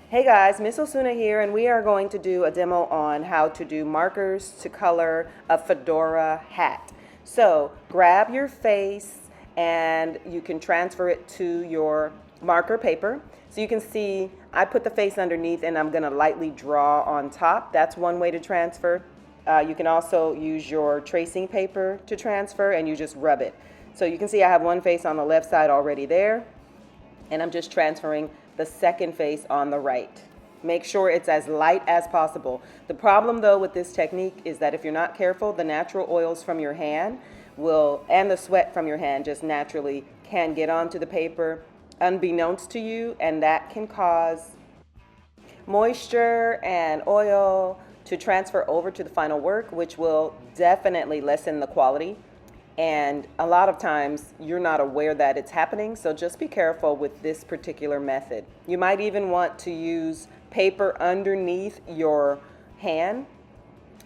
Hey guys, Miss Osuna here, and we are going to do a demo on how to do markers to color a Fedora hat. So grab your face and you can transfer it to your marker paper. So you can see I put the face underneath and I'm going to lightly draw on top. That's one way to transfer. You can also use your tracing paper to transfer and you just rub it. So you can see I have one face on the left side already there, and I'm just transferring the second face on the right. Make sure it's as light as possible. The problem though with this technique is that if you're not careful, the natural oils from your hand and the sweat from your hand just naturally can get onto the paper unbeknownst to you, and that can cause moisture and oil to transfer over to the final work, which will definitely lessen the quality. And a lot of times you're not aware that it's happening, so just be careful with this particular method. You might even want to use paper underneath your hand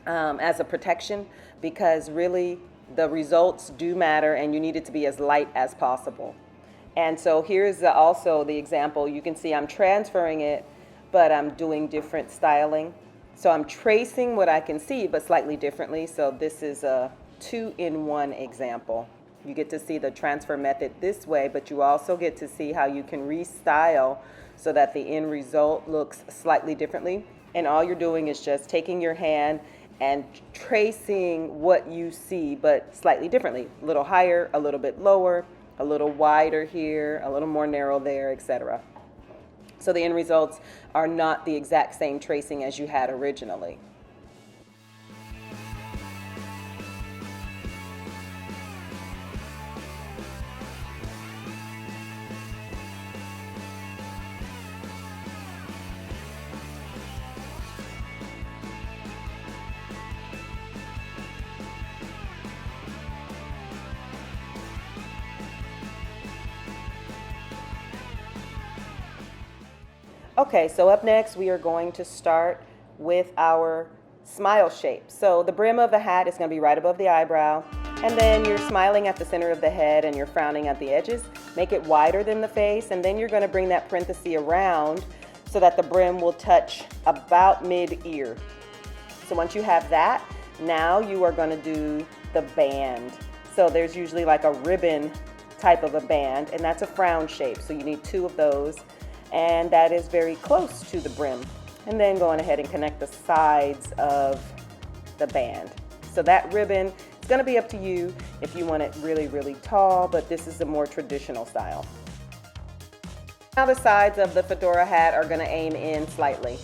as a protection, because really the results do matter and you need it to be as light as possible. And so here's also the example. You can see I'm transferring it, but I'm doing different styling. So I'm tracing what I can see, but slightly differently. So this is a 2-in-1 example. You get to see the transfer method this way, but you also get to see how you can restyle so that the end result looks slightly differently. And all you're doing is just taking your hand and tracing what you see, but slightly differently. A little higher, a little bit lower, a little wider here, a little more narrow there, etc. So the end results are not the exact same tracing as you had originally. Okay, so up next we are going to start with our smile shape. So the brim of the hat is going to be right above the eyebrow, and then you're smiling at the center of the head and you're frowning at the edges. Make it wider than the face, and then you're going to bring that parenthesis around so that the brim will touch about mid-ear. So once you have that, now you are going to do the band. So there's usually like a ribbon type of a band, and that's a frown shape. So you need 2 of those. And that is very close to the brim. And then going ahead and connect the sides of the band. So that ribbon is going to be up to you if you want it really, really tall, but this is a more traditional style. Now the sides of the Fedora hat are going to aim in slightly.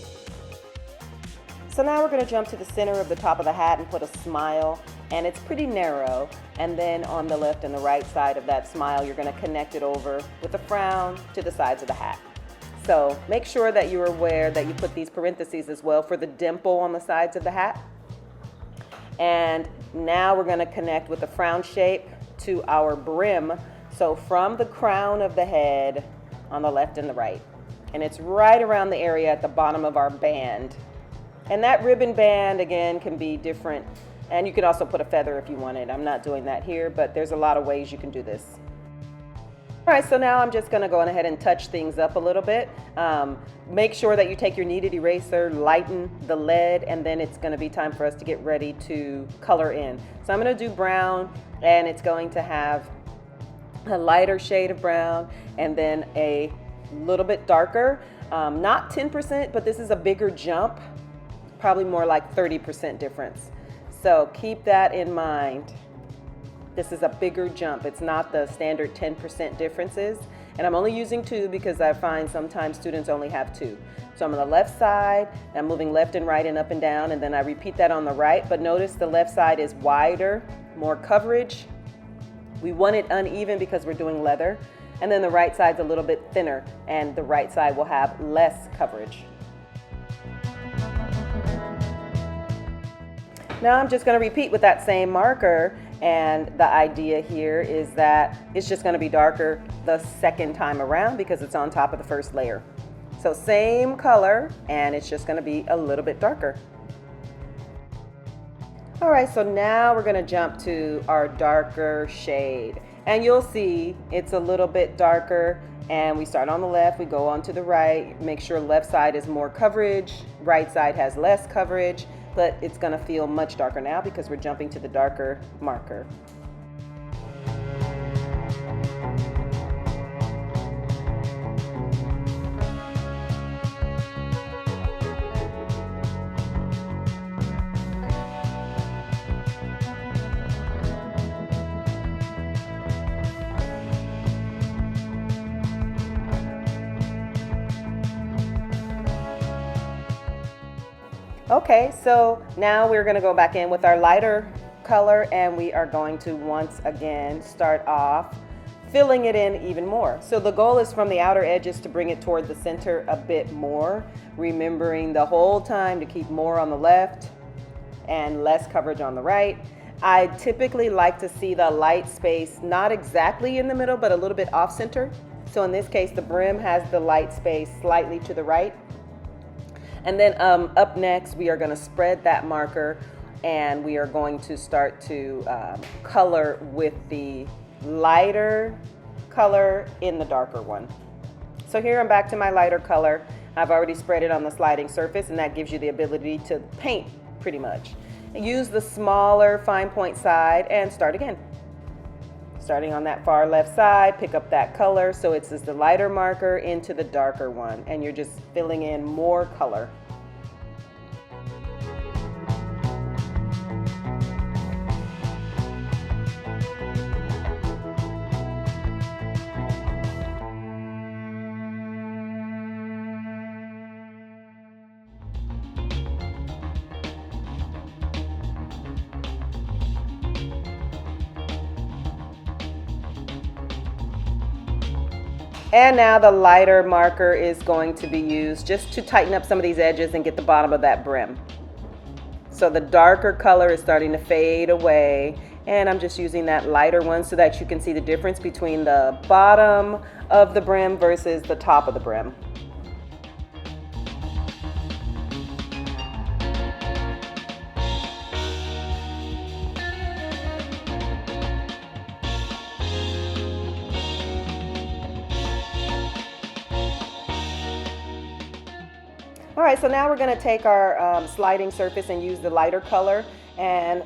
So now we're going to jump to the center of the top of the hat and put a smile, and it's pretty narrow. And then on the left and the right side of that smile, you're going to connect it over with a frown to the sides of the hat. So make sure that you're aware that you put these parentheses as well for the dimple on the sides of the hat. And now we're going to connect with the frown shape to our brim. So from the crown of the head on the left and the right. And it's right around the area at the bottom of our band. And that ribbon band, again, can be different. And you can also put a feather if you wanted. I'm not doing that here, but there's a lot of ways you can do this. All right, so now I'm just going to go ahead and touch things up a little bit. Make sure that you take your kneaded eraser, lighten the lead, and then it's going to be time for us to get ready to color in. So I'm going to do brown, and it's going to have a lighter shade of brown and then a little bit darker. Not 10%, but this is a bigger jump, probably more like 30% difference. So keep that in mind. This is a bigger jump. It's not the standard 10% differences. And I'm only using 2 because I find sometimes students only have 2. So I'm on the left side, and I'm moving left and right and up and down, and then I repeat that on the right. But notice the left side is wider, more coverage. We want it uneven because we're doing leather. And then the right side's a little bit thinner, and the right side will have less coverage. Now I'm just going to repeat with that same marker. And the idea here is that it's just going to be darker the second time around because it's on top of the first layer. So same color, and it's just going to be a little bit darker. All right, so now we're going to jump to our darker shade. And you'll see it's a little bit darker And we start on the left, we go on to the right, make sure left side is more coverage, right side has less coverage, but it's gonna feel much darker now because we're jumping to the darker marker. Okay, so now we're gonna go back in with our lighter color and we are going to once again start off filling it in even more. So the goal is from the outer edges to bring it toward the center a bit more, remembering the whole time to keep more on the left and less coverage on the right. I typically like to see the light space not exactly in the middle, but a little bit off center. So in this case, the brim has the light space slightly to the right. And then up next, we are going to spread that marker and we are going to start to color with the lighter color in the darker one. So here I'm back to my lighter color. I've already spread it on the sliding surface and that gives you the ability to paint pretty much. Use the smaller fine point side and start again. Starting on that far left side, pick up that color. So it's just the lighter marker into the darker one and you're just filling in more color. And now the lighter marker is going to be used just to tighten up some of these edges and get the bottom of that brim. So the darker color is starting to fade away and I'm just using that lighter one so that you can see the difference between the bottom of the brim versus the top of the brim. All right, so now we're going to take our sliding surface and use the lighter color and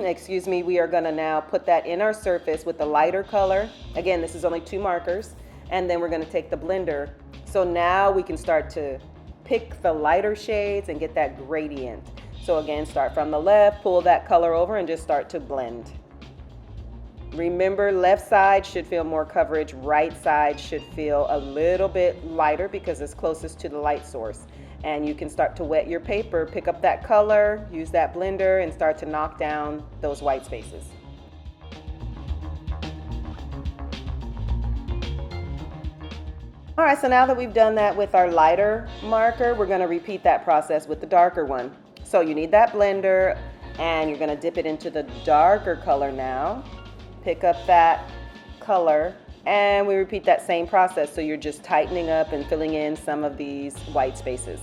excuse me, we are going to now put that in our surface with the lighter color. Again, this is only 2 markers and then we're going to take the blender. So now we can start to pick the lighter shades and get that gradient. So again, start from the left, pull that color over and just start to blend. Remember, left side should feel more coverage, right side should feel a little bit lighter because it's closest to the light source. And you can start to wet your paper, pick up that color, use that blender, and start to knock down those white spaces. All right, so now that we've done that with our lighter marker, we're going to repeat that process with the darker one. So you need that blender, and you're going to dip it into the darker color now. Pick up that color, and we repeat that same process. So you're just tightening up and filling in some of these white spaces.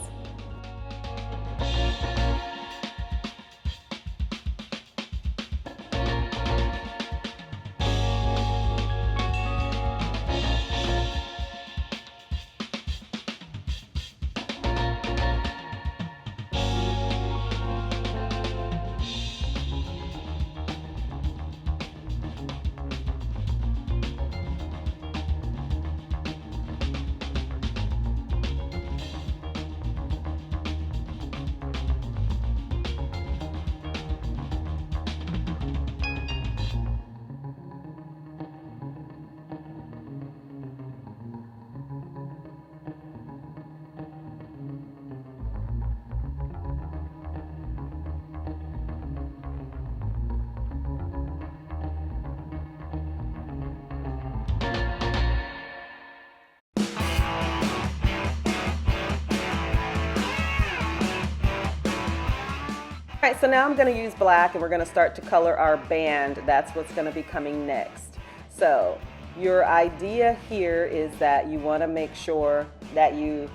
All right, so now I'm going to use black and we're going to start to color our band. That's what's going to be coming next. So your idea here is that you want to make sure that you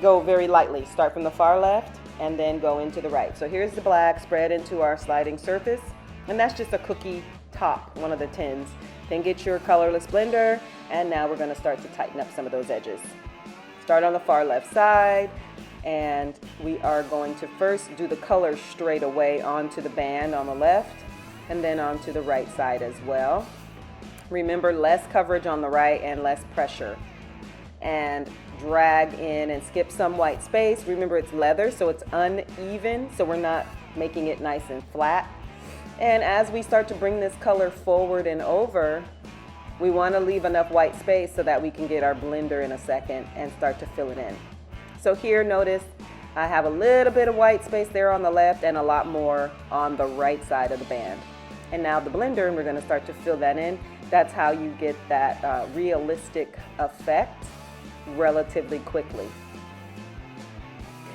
go very lightly. Start from the far left and then go into the right. So here's the black spread into our sliding surface. And that's just a cookie top, one of the tins. Then get your colorless blender, and now we're going to start to tighten up some of those edges. Start on the far left side, and we are going to first do the color straight away onto the band on the left, and then onto the right side as well. Remember, less coverage on the right and less pressure. And drag in and skip some white space. Remember, it's leather, so it's uneven, so we're not making it nice and flat. And as we start to bring this color forward and over, we want to leave enough white space so that we can get our blender in a second and start to fill it in. So here, notice I have a little bit of white space there on the left and a lot more on the right side of the band. And now the blender, and we're going to start to fill that in. That's how you get that realistic effect relatively quickly.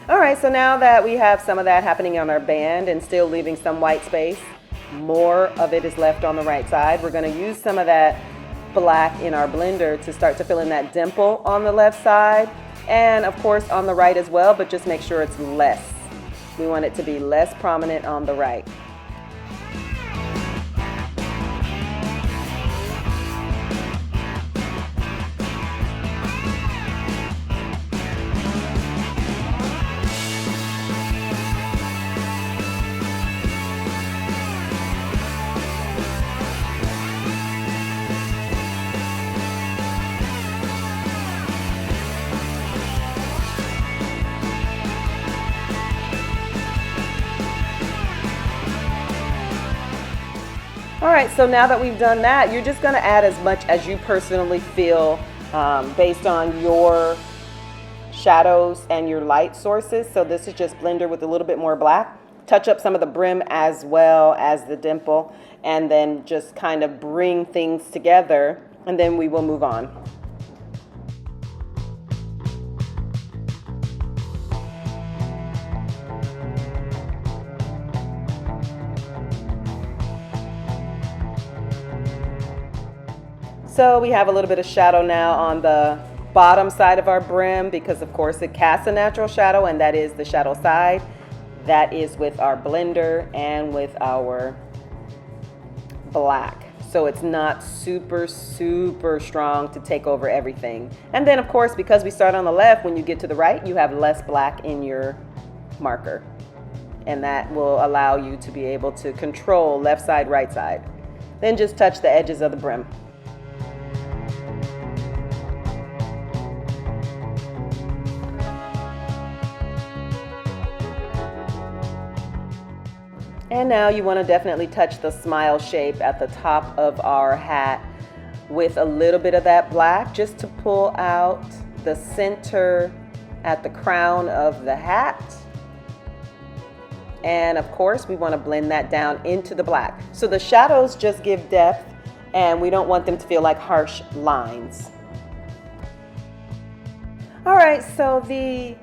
All right, so now that we have some of that happening on our band and still leaving some white space, more of it is left on the right side. We're going to use some of that black in our blender to start to fill in that dimple on the left side, and of course on the right as well, but just make sure it's less. We want it to be less prominent on the right. All right, so now that we've done that, you're just going to add as much as you personally feel based on your shadows and your light sources. So this is just blender with a little bit more black. Touch up some of the brim as well as the dimple, and then just kind of bring things together, and then we will move on. So we have a little bit of shadow now on the bottom side of our brim because of course it casts a natural shadow, and that is the shadow side. That is with our blender and with our black. So it's not super strong to take over everything. And then of course, because we start on the left, when you get to the right, you have less black in your marker. And that will allow you to be able to control left side, right side. Then just touch the edges of the brim. And now you want to definitely touch the smile shape at the top of our hat with a little bit of that black, just to pull out the center at the crown of the hat. And of course, we want to blend that down into the black. So the shadows just give depth, and we don't want them to feel like harsh lines. All right, so the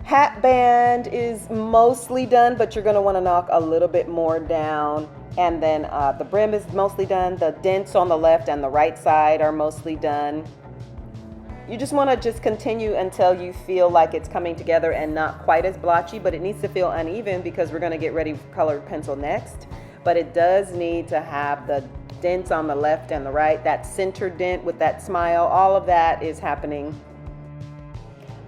hat band is mostly done, but you're going to want to knock a little bit more down. And then the brim is mostly done. The dents on the left and the right side are mostly done. You just want to just continue until you feel like it's coming together and not quite as blotchy, but it needs to feel uneven because we're going to get ready for colored pencil next. But it does need to have the dents on the left and the right, that center dent with that smile, all of that is happening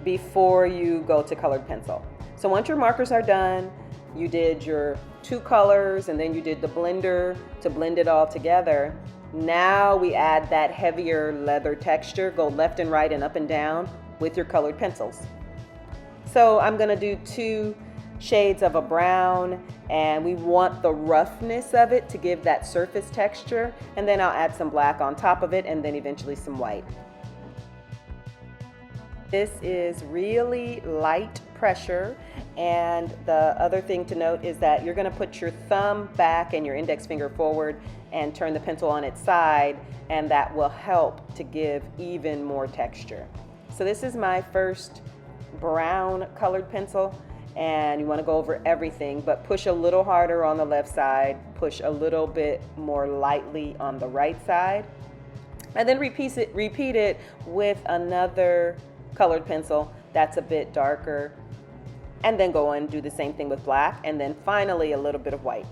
before you go to colored pencil. So once your markers are done, you did your two colors and then you did the blender to blend it all together. Now we add that heavier leather texture, go left and right and up and down with your colored pencils. So I'm gonna do 2 shades of a brown, and we want the roughness of it to give that surface texture, and then I'll add some black on top of it and then eventually some white. This is really light pressure, and the other thing to note is that you're going to put your thumb back and your index finger forward and turn the pencil on its side, and that will help to give even more texture. So this is my first brown colored pencil, and you want to go over everything, but push a little harder on the left side, push a little bit more lightly on the right side, and then repeat it with another colored pencil that's a bit darker, and then go and do the same thing with black, and then finally a little bit of white.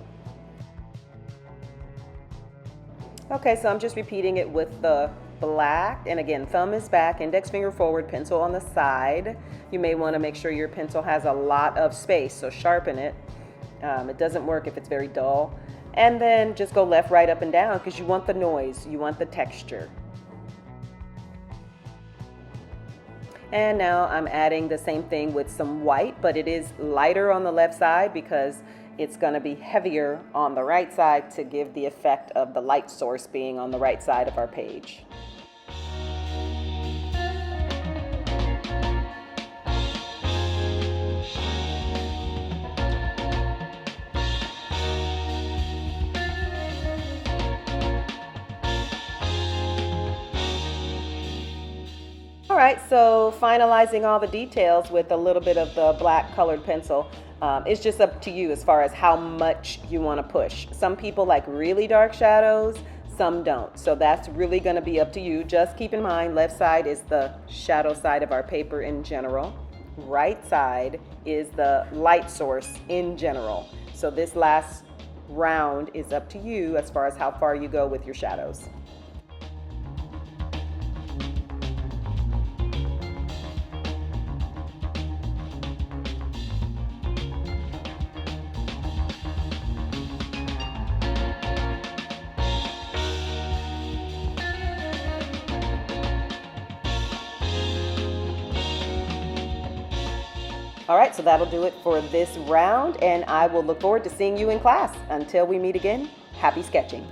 Okay, so I'm just repeating it with the black. And again, thumb is back, index finger forward, pencil on the side. You may want to make sure your pencil has a lot of space, so sharpen it. It doesn't work if it's very dull. And then just go left, right, up, and down because you want the noise, you want the texture. And now I'm adding the same thing with some white, but it is lighter on the left side because it's going to be heavier on the right side to give the effect of the light source being on the right side of our page. All right, so finalizing all the details with a little bit of the black colored pencil. It's just up to you as far as how much you want to push. Some people like really dark shadows, some don't. So that's really going to be up to you. Just keep in mind, left side is the shadow side of our paper in general. Right side is the light source in general. So this last round is up to you as far as how far you go with your shadows. All right, so that'll do it for this round, and I will look forward to seeing you in class. Until we meet again, happy sketching.